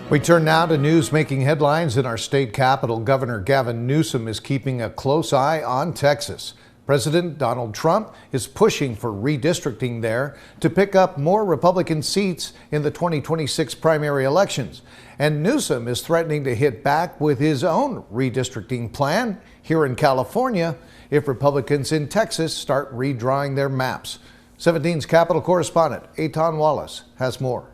We turn now to news making headlines in our state capital. Governor Gavin Newsom is keeping a close eye on Texas. President Donald Trump is pushing for redistricting there to pick up more Republican seats in the 2026 primary elections. And Newsom is threatening to hit back with his own redistricting plan here in California if Republicans in Texas start redrawing their maps. 17's Capitol correspondent Eitan Wallace has more.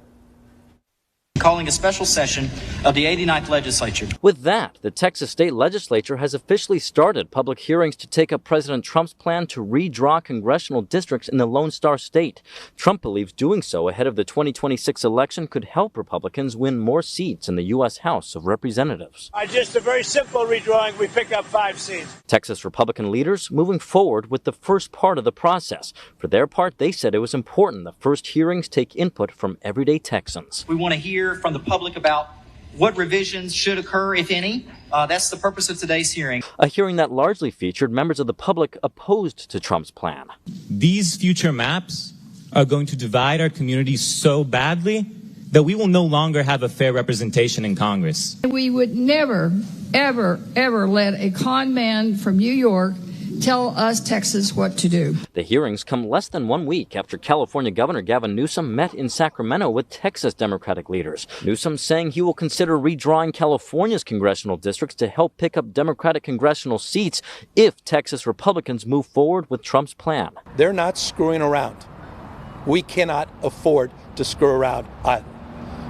Calling a special session of the 89th legislature. With that, the Texas state legislature has officially started public hearings to take up President Trump's plan to redraw congressional districts in the Lone Star State. Trump believes doing so ahead of the 2026 election could help Republicans win more seats in the U.S. House of Representatives. Just a very simple redrawing, we pick up 5 seats. Texas Republican leaders moving forward with the first part of the process. For their part, they said it was important the first hearings take input from everyday Texans. We want to hear from the public about what revisions should occur, if any. That's the purpose of today's hearing. A hearing that largely featured members of the public opposed to Trump's plan. These future maps are going to divide our communities so badly that we will no longer have a fair representation in Congress. We would never, ever, ever let a con man from New York tell us Texas what to do. The hearings come less than 1 week after California Governor Gavin Newsom met in Sacramento with Texas Democratic leaders. Newsom saying he will consider redrawing California's congressional districts to help pick up Democratic congressional seats if Texas Republicans move forward with Trump's plan. They're not screwing around. We cannot afford to screw around either.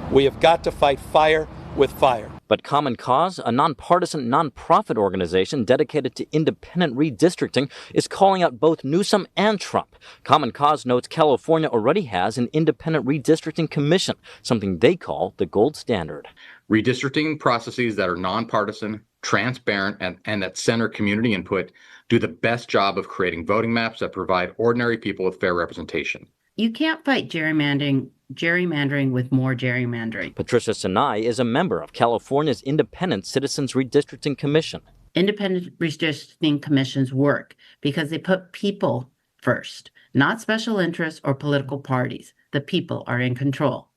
We have got to fight fire with fire. But Common Cause, a nonpartisan nonprofit organization dedicated to independent redistricting, is calling out both Newsom and Trump. Common Cause notes California already has an independent redistricting commission, something they call the gold standard. Redistricting processes that are nonpartisan, transparent, and that center community input do the best job of creating voting maps that provide ordinary people with fair representation. You can't fight gerrymandering with more gerrymandering. Patricia Sinai is a member of California's Independent Citizens Redistricting Commission. Independent redistricting commissions work because they put people first, not special interests or political parties. The people are in control.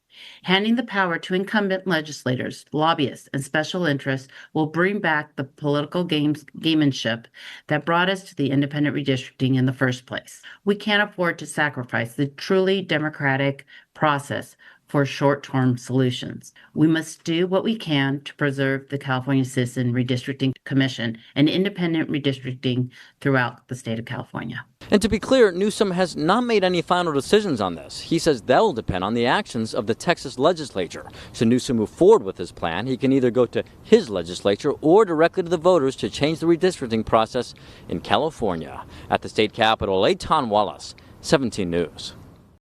Handing the power to incumbent legislators, lobbyists, and special interests will bring back the political gamemanship that brought us to the independent redistricting in the first place. We can't afford to sacrifice the truly democratic process for short-term solutions. We must do what we can to preserve the California Citizen Redistricting Commission and independent redistricting throughout the state of California. And to be clear, Newsom has not made any final decisions on this. He says that will depend on the actions of the Texas legislature. Should Newsom move forward with his plan, he can either go to his legislature or directly to the voters to change the redistricting process in California. At the state capitol, Eitan Wallace, 17 News.